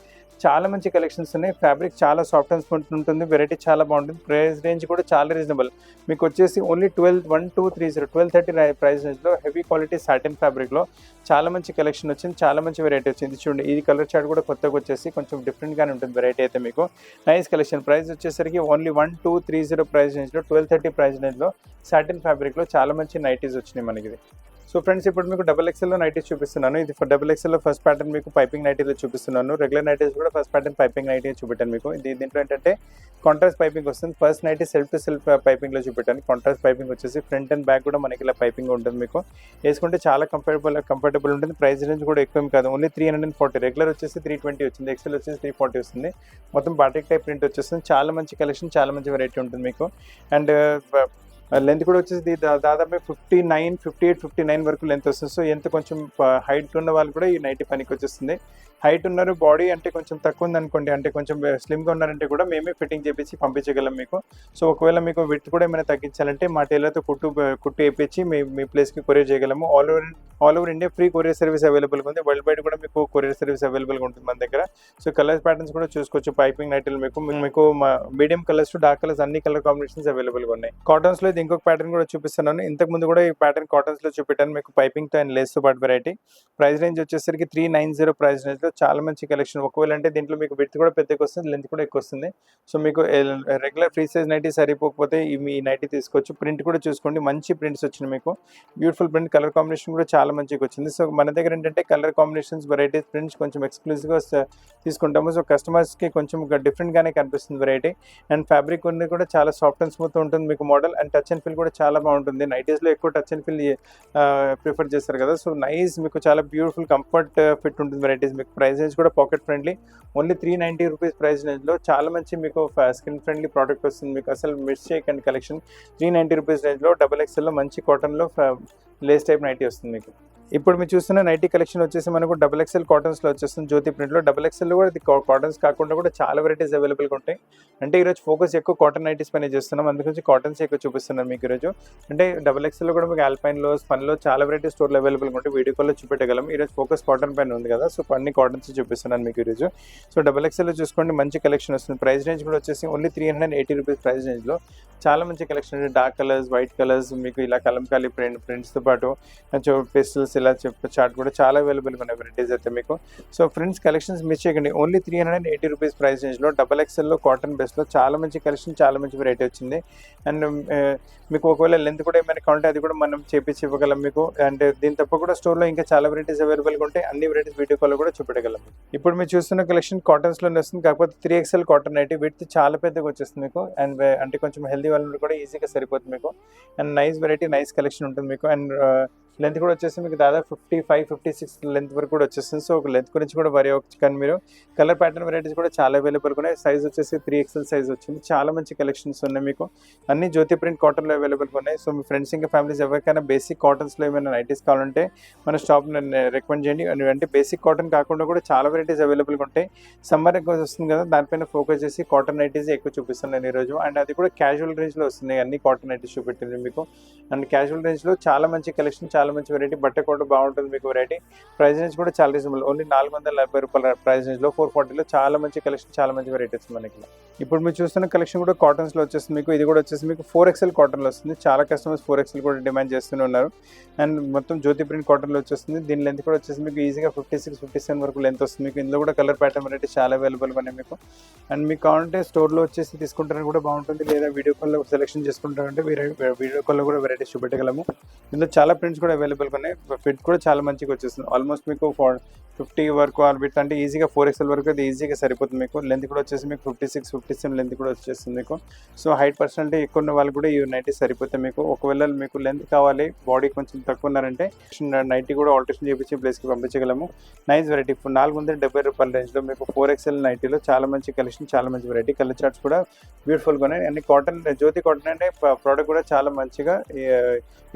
చాలా మంచి కలెక్షన్స్ ఉన్నాయి. ఫ్యాబ్రిక్ చాలా సాఫ్ట్ అండ్ స్మూత్ ఉంటుంది. వెరైటీ చాలా బాగుంటుంది. ప్రైస్ రేంజ్ కూడా చాలా రీజనబుల్. మీకు వచ్చేసి ఓన్లీ 1230 ప్రైస్ రేంజ్లో హెవీ క్వాలిటీ సాటిన్ ఫ్యాబ్రిక్లో చాలా మంచి కలెక్షన్ వచ్చింది. చాలా మంచి వెరైటీ వచ్చింది. చూడండి ఈ కలర్ చార్ట్ కూడా కొత్తగా వచ్చేసి కొంచెం డిఫరెంట్గానే ఉంటుంది వెరైటీ అయితే మీకు. Nice collection. ప్రైస్ వచ్చేసరికి ఓన్లీ 1230 ప్రైస్ రేంజ్లో 1230 ప్రైస్ రేంజ్లో సాటిన్ ఫ్యాబ్రిక్లో చాలా మంచి నైటీస్ వచ్చినాయి మనకి. సో ఫ్రెండ్స్ ఇప్పుడు మీకు డబుల్ ఎక్స్ఎల్లో నైటీస్ చూపిస్తున్నాను. ఇది డబుల్ ఎక్స్ఎల్లో ఫస్ట్ ప్యాటర్న్ మీకు పైపింగ్ నైటీలో చూపిస్తున్నాను. రెగ్యులర్ నైటీస్ కూడా ఫస్ట్ ప్యాటర్న్ పైపింగ్ నైటీ చూపెట్టాను మీకు. దీంట్లో ఏంటంటే కాంట్రాస్ట్ పైపింగ్ వస్తుంది. First nighty self to self పైపింగ్లో చూపెట్టాను. కాంట్రాస్ట్ పైపింగ్ వచ్చేసి ఫ్రంట్ అండ్ బ్యాక్ కూడా మనకి ఇలా పైపింగ్ ఉంటుంది. మీకు వేసుకుంటే చాలా కంఫర్టబుల్ ఉంటుంది. ప్రైస్ రేంజ్ కూడా ఎక్కువ కాదు, ఓన్లీ 340. రెగ్యులర్ వచ్చేసి 320 వచ్చింది, ఎక్స్ఎల్ వచ్చేసి 340 వస్తుంది. మొత్తం బాటిక్ టైప్ ప్రింట్ వచ్చేస్తుంది. చాలా మంచి కలెక్షన్, చాలా మంచి వెరైటీ ఉంటుంది మీకు. అండ్ లెంత్ కూడా వచ్చేసి దాదాపు 59, 58, 59 వరకు లెంత్ వస్తుంది. సో ఎంత కొంచెం హైట్ ఉన్న వాళ్ళు కూడా ఈ నైటీ పనికి వచ్చేస్తుంది. హైట్ ఉన్నారు, బాడీ అంటే కొంచెం తక్కువ ఉంది అనుకోండి, అంటే కొంచెం స్లిమ్గా ఉన్నారంటే కూడా మేమే ఫిట్టింగ్ చేపించి పంపించగలం మీకు. సో ఒకవేళ మీకు విత్ కూడా ఏమైనా తగ్గించాలంటే మా టైలర్తో కుట్టు వేయించి మీ ప్లేస్కి కొరియర్ చేయగలము. All over India free courier service అవైలబుల్గా ఉంది. వరల్డ్ వైడ్ కూడా మీకు కొరియర్ సర్వీస్ అవైలబుల్గా ఉంటుంది మన దగ్గర. సో కలర్స్ ప్యాటర్న్స్ కూడా చూసుకోవచ్చు. పైపింగ్ నైటీలు మీకు medium colours to dark colours అన్ని కలర్ కాంబినేషన్స్ అవైలబుల్గా ఉన్నాయి. కాటన్స్లో ఇది ఇంకొక ప్యాటర్న్ కూడా చూపిస్తున్నాను. ఇంతకు ముందు కూడా ఈ ప్యాటర్న్ కాటన్స్లో చూపెట్టాను మీకు, పైపింగ్తో అండ్ లేస్తో పాటు వెరైటీ. ప్రైస్ రేంజ్ వచ్చేసరికి 390 ప్రైస్ రేంజ్లో చాలా మంచి కలెక్షన్. ఒకవేళ అంటే దీంట్లో మీకు విడ్త్ కూడా పెద్దగా వస్తుంది, లెంత్ కూడా ఎక్కువ వస్తుంది. సో మీకు రెగ్యులర్ ఫ్రీ సైజ్ నైటీ సరిపోకపోతే ఈ నైటీ తీసుకోవచ్చు. ప్రింట్ కూడా చూసుకోండి, మంచి ప్రింట్స్ వచ్చినాయి మీకు. బ్యూటిఫుల్ ప్రింట్, కలర్ కాంబినేషన్ కూడా చాలా మంచిగా వచ్చింది. సో మన దగ్గర ఏంటంటే కలర్ కాంబినేషన్స్, వెరైటీస్, ప్రింట్స్ కొంచెం ఎక్స్క్లూజివ్గా తీసుకుంటాము. సో కస్టమర్స్కి కొంచెం డిఫరెంట్గానే కనిపిస్తుంది వెరైటీ. అండ్ ఫ్యాబ్రిక్ ఉంది కూడా చాలా సాఫ్ట్ అండ్ స్మూత్ ఉంటుంది మీకు model. And touch and feel కూడా చాలా బాగుంటుంది. నైటీస్లో ఎక్కువ టచ్ అండ్ ఫీల్ ప్రిఫర్ చేస్తారు కదా. సో నైస్, మీకు చాలా బ్యూటిఫుల్ కంఫర్ట్ ఫిట్ ఉంటుంది వెరైటీస్. మీకు ప్రైస్ రేంజ్ కూడా pocket friendly, only 390 rupees price రేంజ్లో చాలా మంచి మీకు స్కిన్ ఫ్రెండ్లీ ప్రోడక్ట్ వస్తుంది. మీకు అసలు మిస్ చేయకండి కలెక్షన్. 390 రూపీస్ రేంజ్లో డబుల్ ఎక్స్ఎల్లో మంచి కాటన్లో లేస్ టైప్ నైటీ వస్తుంది మీకు. ఇప్పుడు మీరు చూస్తున్న నైటీ కలెక్షన్ వచ్చేసి మనకు డబుల్ ఎక్స్ఎల్ కాటన్స్లో వచ్చేస్తుంది, జ్యోతి ప్రింట్లో. డబుల్ ఎక్స్ఎల్లో కూడా ఇది కాటన్స్ కాకుండా కూడా చాలా వెరైటీస్ అవైలబుల్గా ఉంటాయి. అంటే ఈరోజు ఫోకస్ ఎక్కువ కాటన్ నైటీస్ పైన చేస్తున్నాం, అందుకని కాటన్స్ ఎక్కువ చూపిస్తున్నాను మీకు ఈరోజు. అంటే డబుల్ ఎక్స్ఎల్లో కూడా మీకు ఆల్పైన్లో, స్పన్లో చాలా వెరైటీ స్టోర్లో అవైలబుల్గా ఉంటాయి. వీడియో కాల్లో చూపెట్టగలం. ఈరోజు ఫోకస్ కాటన్ పైన ఉంది కదా, సో అన్ని కాటన్స్ చూపిస్తున్నాను మీకు ఈరోజు. సో డబుల్ ఎక్స్ఎల్లో చూసుకోండి, మంచి కలెక్షన్ వస్తుంది. ప్రైస్ రేంజ్ కూడా వచ్చేసి ఓన్లీ 380 రూపీస్ ప్రైస్ రేంజ్లో చాలా మంచి కలెక్షన్ ఉంది. డార్క్ కలర్స్, వైట్ కలర్స్, మీకు ఇలా కలంకారీ ప్రింట్స్తో పాటు పిస్టల్స్, ఇలా చార్ట్ కూడా చాలా అవైలబుల్గా ఉన్నాయి వెరైటీస్ అయితే మీకు. సో ఫ్రెండ్స్, కలెక్షన్స్ మిస్ చేయకండి. ఓన్లీ 380 రూపీస్ ప్రైస్ రేంజ్లో డబల్ ఎక్స్ఎల్లో కాటన్ బేస్లో చాలా మంచి కలెక్షన్, చాలా మంచి వెరైటీ వచ్చింది. అండ్ మీకు ఒకవేళ లెంత్ కూడా ఏమైనా కావాలంటే అది కూడా మనం చేపించి ఇవ్వగలం మీకు. అండ్ దీని తప్ప కూడా స్టోర్లో ఇంకా చాలా వెరైటీస్ అవైలబుల్గా ఉంటాయి. అన్ని వెరైటీస్ వీడియో కాల్లో కూడా చూపెట్టగలం. ఇప్పుడు మీరు చూస్తున్న కలెక్షన్ కాటన్స్లోనే వస్తుంది, కాకపోతే 3XL కాటన్ నైటీ. విడ్త్ చాలా పెద్దగా వచ్చేస్తుంది మీకు. అండ్ అంటే కొంచెం హెల్దీ వాళ్ళు కూడా ఈజీగా సరిపోతుంది మీకు. And nice variety, nice collection ఉంటుంది మీకు. అండ్ లెంత్ కూడా వచ్చేసి మీకు దాదాపు 55, 56 లెంత్ వరకు కూడా వచ్చేస్తుంది. సో ఒక లెంత్ గురించి కూడా వరి అవ్వచ్చు. కానీ మీరు కలర్ ప్యాటర్న్ వెరైటీస్ కూడా చాలా అవైలబుల్గా ఉన్నాయి. సైజ్ వచ్చేసి 3XL సైజ్ వచ్చింది. చాలా మంచి కలెక్షన్స్ ఉన్నాయి మీకు. అన్ని జ్యోతి ప్రింట్ కాటన్లో అవైలబుల్గా ఉన్నాయి. సో మీ ఫ్రెండ్స్ ఇంకా ఫ్యామిలీస్ ఎవరికైనా బేసిక్ కాటన్స్లో ఏమైనా నైటీస్ కావాలంటే మన షాప్ రికమెండ్ చేయండి. అంటే బేసిక్ కాటన్ కాకుండా కూడా చాలా వెరైటీస్ అవైలబుల్గా ఉంటాయి. సమ్మర్ ఎక్కువ వస్తుంది కదా, దానిపైన ఫోకస్ చేసి కాటన్ నైటీస్ ఎక్కువ చూపిస్తున్నాను ఈరోజు. అండ్ అది కూడా క్యాజువల్ రేంజ్లో వస్తున్నాయి. అన్ని కాటన్ నైటీస్ చూపెట్టింది మీకు. అండ్ క్యాజువల్ రేంజ్లో చాలా మంచి కలెక్షన్, చాలా మంచి వెరైటీ. బట్ట కూడా బాగుంటుంది మీకు వెరైటీ. ప్రైస్ రేంజ్ కూడా చాలా రీజనబుల్, ఓన్లీ 480 రూపాయల ప్రైస్ రేంజ్లో 440లో చాలా మంచి కలెక్షన్, చాలా మంచి వెరైటీస్ మనకి. ఇప్పుడు మీరు చూస్తున్న కలెక్షన్ కూడా కాటన్స్లో వచ్చేస్తుంది మీకు. ఇది కూడా వచ్చేసి మీకు 4XL కాటన్లో వస్తుంది. చాలా కస్టమర్స్ 4XL కూడా డిమాండ్ చేస్తూనే ఉన్నారు. అండ్ మొత్తం జ్యోతి ప్రింట్ కాటన్లో వచ్చేస్తుంది. దీని లెంత్ కూడా వచ్చేసి మీకు ఈజీగా 56, 57 వరకు లెంత్ వస్తుంది మీకు. ఇందులో కూడా కలర్ ప్యాటర్న్ వెరైటీ చాలా అవైలబుల్గా ఉన్నాయి మీకు. అండ్ మీకు కావాలంటే స్టోర్లో వచ్చేసి తీసుకుంటారని కూడా బాగుంటుంది, లేదా వీడియో కాల్లో సెలెక్షన్ చేసుకుంటారంటే వీడియో కాల్లో కూడా వెరైటీస్ చూపెట్టగలము. ఇందులో చాలా ప్రింట్స్ కూడా అవైలబుల్గా ఉన్నాయి. ఫిట్ కూడా చాలా మంచిగా వచ్చేస్తుంది. ఆల్మోస్ట్ మీకు 50 వరకు ఆర్బిట్ అంటే ఈజీగా 4XL వరకు అది ఈజీగా సరిపోతుంది మీకు. లెంత్ కూడా వచ్చేసి మీకు 56, 57 లెంత్ కూడా వచ్చేస్తుంది మీకు. సో హైట్ పర్సెంట్ ఎక్కువ ఉన్న వాళ్ళు కూడా ఈ నైటీ సరిపోతాయి మీకు. ఒకవేళ మీకు లెంత్ కావాలి, బాడీ కొంచెం తక్కువ ఉన్నారంటే నైటీ కూడా ఆల్టరేషన్ చేయించి ప్లేస్కి పంపించగలము. Nice variety. 470 రూపాయల రేంజ్లో మీకు 4XL నైటీలో చాలా మంచి కలెక్షన్, చాలా మంచి వెరైటీ. కలర్ చార్ట్స్ కూడా బ్యూటిఫుల్గా ఉన్నాయి. అన్ని కాటన్, జ్యోతి కాటన్ అంటే ప్రోడక్ట్ కూడా చాలా మంచిగా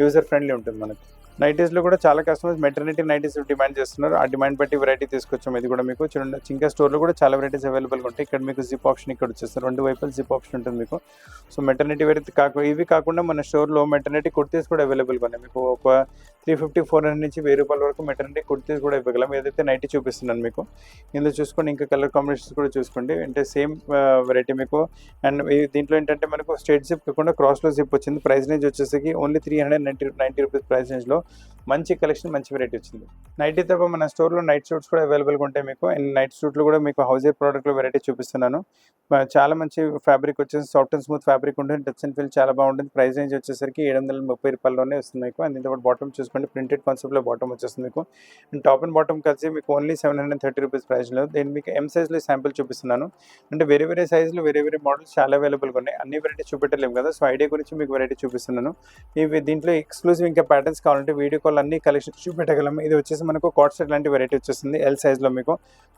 యూజర్ ఫ్రెండ్లీ ఉంటుంది మనకి. నైటీస్లో కూడా చాలా కస్టమర్స్ మెటర్నిటీ నైటీస్ డిమాండ్ చేస్తున్నారు. ఆ డిమాండ్ బట్టి వెరైటీ తీసుకొచ్చాము. ఇది కూడా మీకు చూడండి, ఇంకా స్టోర్లో కూడా చాలా వెరైటీస్ అవైలబుల్గా ఉంటాయి. ఇక్కడ మీకు జిప్ ఆప్షన్ ఇక్కడ వచ్చేస్తారు, 2 వైపులు జిప్ ఆప్షన్ ఉంటుంది మీకు. సో మెటర్నిటీ వెరైటీ ఇవి కాకుండా మన స్టోర్లో మెటర్నిటీ కుర్తీస్ కూడా అవైలబుల్గా ఉన్నాయి మీకు. ఒక 350, 400 నుంచి 1000 రూపాయల వరకు మెటర్నిటీ కుర్తీస్ కూడా ఇవ్వగలం. ఏదైతే నైటీ చూపిస్తున్నాను మీకు. ఇందులో చూసుకోండి, ఇంకా కలర్ కాంబినేషన్స్ కూడా చూసుకోండి. అంటే సేమ్ వెరైటీ మీకు. అండ్ దీంట్లో ఏంటంటే మనకు స్ట్రైట్ జిప్ కాకుండా క్రాస్లో జిప్ వచ్చింది. ప్రైస్ రేంజ్ వచ్చేసరికి ఓన్లీ 390 రూపీస్ ప్రైస్ రేంజ్లో మంచి కలెక్షన్, మంచి వెరైటీ వచ్చింది. నైటీ తప్ప మన స్టోర్లో నైట్ సూట్స్ కూడా అవైలబుల్గా ఉంటాయి మీకు. అండ్ నైట్ సూట్లో కూడా మీకు హౌజర్ ప్రోడక్ట్లో వెరైటీ చూపిస్తున్నాను. చాలా మంచి ఫ్యాబ్రిక్ వచ్చేసి సాఫ్ట్ అండ్ స్మూత్ ఫ్యాబ్రిక్ ఉంటుంది. టచ్ అండ్ ఫీల్ చాలా బాగుంటుంది. ప్రైస్ రేంజ్ వచ్చేసరికి 730 రూపాయల్లోనే వస్తుంది మీకు. అండ్ ఇంత బాటమ్ చూసుకోండి, ప్రింటెడ్ కాన్సెప్ట్లో బాటమ్ వచ్చేస్తుంది మీకు. అండ్ టాప్ అండ్ బాటమ్ కలిసి మీకు ఓన్లీ 730 రూపీస్ ప్రైస్లో. నేను మీకు ఎం సైజ్లో శాంపిల్ చూపిస్తున్నాను. అంటే వేరే సైజులు వేరే మోడల్స్ చాలా అవైలబుల్గా ఉన్నాయి. అన్ని వెరైటీ చూపెట్టలేము కదా, సో ఐడియా గురించి మీకు వెరైటీ చూపిస్తున్నాను. దీంట్లో ఎక్స్క్లూజివ్ ఇంకా ప్యాటర్న్స్ కావాలంటే వీడియో కాల్ అన్ని కలెక్షన్ చూపెట్టగలము. ఇది వచ్చేసి మనకు కాట్ సెట్ లాంటి వెరైటీ వచ్చేస్తుంది ఎల్ సైజ్లో మీకు.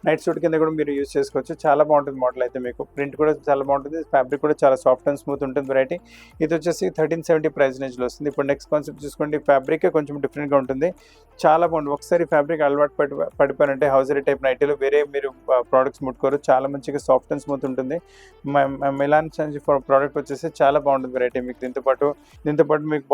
నైట్ సూట్ కింద కూడా మీరు యూజ్ చేసుకోవచ్చు. చాలా బాగుంటుంది మోడల్ అయితే మీకు. ప్రింట్ కూడా చాలా బాగుంటుంది, ఫ్యాబ్రిక్ కూడా చాలా సాఫ్ట్ అండ్ స్మూత్ ఉంటుంది వెరైటీ. ఇది వచ్చేసి 1370 ప్రైస్ రేంజ్లో వస్తుంది. ఇప్పుడు నెక్స్ట్ కాన్సెప్ట్ చూసుకోండి, ఫ్యాబ్రిక్ కొంచెం డిఫరెంట్గా ఉంటుంది, చాలా బాగుంటుంది. ఒకసారి ఫ్యాబ్రిక్ అలవాటు పడిపోయారంటే హౌజరీ టైప్ నైటీలో వేరే మీరు ప్రోడక్ట్స్ ముట్టుకోరు. చాలా మంచిగా సాఫ్ట్ అండ్ స్మూత్ ఉంటుంది. మిలాన్ సంచి ప్రోడక్ట్ వచ్చేసి చాలా బాగుంటుంది వెరైటీ మీకు. దీంతో పాటు మీకు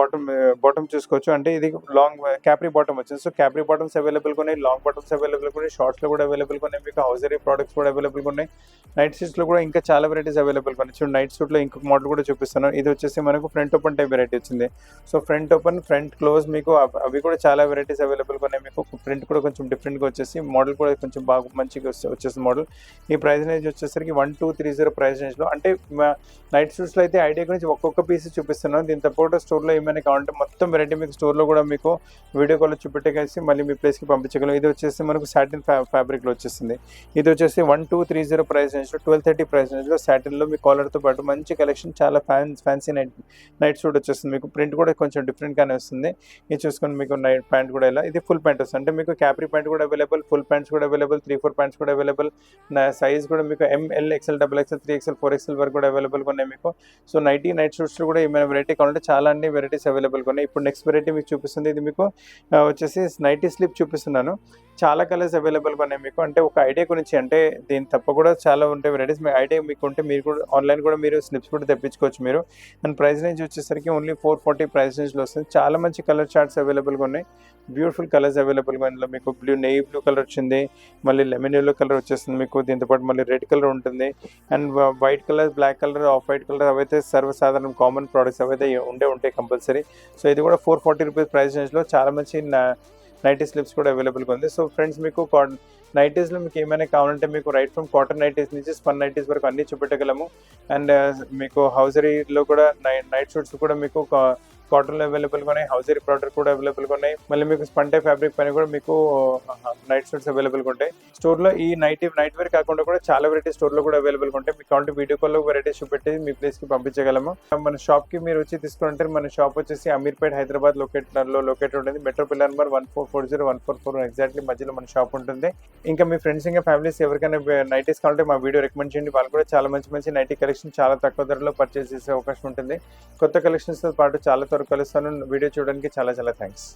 బాటమ్ చూసుకోవచ్చు. అంటే ఇది లాంగ్ క్యాప్రీ బాటమ్ వచ్చింది. సో క్యాప్రీ బాటమ్స్ అవైలబుల్గా ఉన్నాయి, లాంగ్ బాటమ్స్ అవైలబుల్గా ఉన్నాయి, షార్ట్స్లో కూడా అవైలబుల్గా ఉన్నాయి మీకు. హౌజరీ ప్రోడక్ట్స్ కూడా అవైలబుల్గా ఉన్నాయి. నైట్ సూట్స్లో కూడా ఇంకా చాలా వెరైటీస్ అవైలబుల్గా ఉన్నాయి. చూడండి, నైట్ సూట్లో ఇంకొక మోడల్ కూడా చూపిస్తాను. ఇది వచ్చేసి మనకు ఫ్రంట్ ఓపెన్ టైప్ వెరైటీ వచ్చింది. So front open, front close మీకు అవి కూడా చాలా వెరైటీస్ అవైలబుల్గా ఉన్నాయి మీకు. ప్రింట్ కూడా కొంచెం డిఫరెంట్గా వచ్చేసి, మోడల్ కూడా కొంచెం బాగా మంచిగా వచ్చేసి మోడల్. ఈ ప్రైస్ రేంజ్ వచ్చేసరికి 1230 ప్రైస్ రేంజ్లో. అంటే నైట్ సూట్స్లో అయితే ఐడియా గురించి ఒక్కొక్క పీస్ చూపిస్తున్నాను. దీని తప్పకుండా స్టోర్లో ఏమైనా కావాలంటే మొత్తం వెరైటీ మీకు స్టోర్లో కూడా మీకు వీడియో కాల్లో చూపెట్టేసి మళ్ళీ మీ ప్లేస్కి పంపించగలం. ఇది వచ్చేసి మనకు సాటిన్ ఫ్యాబ్రిక్లో వచ్చేసింది. ఇది వచ్చేసి 1230 ప్రైస్ రేంజ్లో, 1230 ప్రైస్ రేంజ్లో సాటిన్లో మీ కాలర్తో పాటు మంచి కలెక్షన్, చాలా ఫ్యాన్సీ నైట్ సూట్ వచ్చేస్తుంది మీకు. ప్రింట్ కూడా కొంచెం డిఫరెంట్గానే వస్తుంది. ఇది చూసుకొని మీకు నైట్ ప్యాంట్ కూడా ఇలా, ఇది ఫుల్ ప్యాంట్ వస్తుంది. అంటే మీకు క్యాప్రీ ప్యాంట్ కూడా అవైలబుల్, ఫుల్ ప్యాంట్స్ కూడా అవైలబుల్, 3-4 ప్యాంట్స్ కూడా అవైలబుల్. సైజ్ కూడా మీకు ML, XL, XXL, 3XL, 4XL వరకు కూడా అవైలబుల్గా ఉన్నాయి మీకు. సో నైట్ సూట్స్లో కూడా ఏమైనా వెరైటీ కావాలంటే చాలా అన్ని వెరైటీస్ అవైలబుల్గా ఉన్నాయి. ఇప్పుడు నెక్స్ట్ వెరైటీ మీకు చూపిస్తుంది. ఇది మీకు వచ్చేసి నైటీ స్లిప్ చూపిస్తున్నాను. చాలా కలర్స్ అవైలబుల్గా ఉన్నాయి మీకు. అంటే ఒక ఐడియా గురించి, అంటే దీని తప్ప కూడా చాలా ఉంటాయి వెరైటీస్. మీ ఐడియా మీకు ఉంటే మీరు కూడా ఆన్లైన్ కూడా మీరు స్లిప్స్ కూడా తెప్పించుకోవచ్చు మీరు. అండ్ ప్రైస్ రేంజ్ వచ్చేసరికి ఓన్లీ 440 ప్రైస్ రేంజ్లో వస్తుంది. చాలా మంచి కలర్ చార్ట్స్ అవైలబుల్గా ఉన్నాయి, బ్యూటిఫుల్ కలర్స్ అవైలబుల్గా. ఇందులో మీకు నెయ్యి బ్లూ కలర్ వచ్చింది, మళ్ళీ లెమన్ ఎల్లో కలర్ వచ్చేస్తుంది మీకు. దీంతోపాటు మళ్ళీ రెడ్ కలర్ ఉంటుంది, and white colour, black colour, off white colour అవైతే సర్వసాధారణ కామన్ ప్రోడక్ట్స్ అవైతే ఉంటాయి కంపల్సరీ. సో ఇది కూడా 440 రూపీస్ ప్రైస్ రేంజ్లో చాలా మంచి నైటీ స్లిప్స్ కూడా అవైలబుల్గా ఉంది. సో ఫ్రెండ్స్, మీకు నైటీస్లో మీకు ఏమైనా కావాలంటే మీకు రైట్ ఫ్రమ్ కాటన్ నైటీస్ నుంచి స్పన్ నైటీస్ వరకు అన్నీ చూపెట్టగలము. అండ్ మీకు హౌజరీలో కూడా నైట్ సూట్స్ కూడా మీకు కాటన్లో అవైలబుల్గా ఉన్నాయి, హౌజరీ ప్రోడక్ట్ కూడా అవైలబుల్గా ఉన్నాయి. మళ్ళీ మీకు స్పంటే ఫ్యాబ్రిక్ పైన కూడా మీకు నైట్ సూట్స్ అవైలబుల్గా ఉంటాయి స్టోర్లో. ఈ నైట్ వేర్ కాకుండా కూడా చాలా వెరైటీ స్టోర్లో కూడా అవైలబుల్గా ఉంటాయి. మీకు కావాలంటే వీడియో కాల్లో వెరైటీస్ చూపెట్టి మీ ప్లేస్కి పంపించగలము. మన షాప్కి మీరు వచ్చి తీసుకుంటే మన షాప్ వచ్చేసి అమీర్పేట్, హైదరాబాద్ లొకేట్ ఉంటుంది. మెట్రో పిల్లర్ నెంబర్ 1440, 144 ఎగ్జాక్ట్లీ మధ్యలో మన షాప్ ఉంటుంది. ఇంకా మీ ఫ్రెండ్స్ ఇంకా ఫ్యామిలీస్ ఎవరికైనా నైటీస్ కావాలంటే మా వీడియో రికమెండ్ చేయండి. వాళ్ళు కూడా చాలా మంచి నైటీ కలెక్షన్ చాలా తక్కువ ధరలో పర్చేస్ చేసే అవకాశం ఉంటుంది. కొత్త కలెక్షన్స్తో పాటు చాలా త్వరగా కలుస్తాను. వీడియో చూడడానికి చాలా థ్యాంక్స్.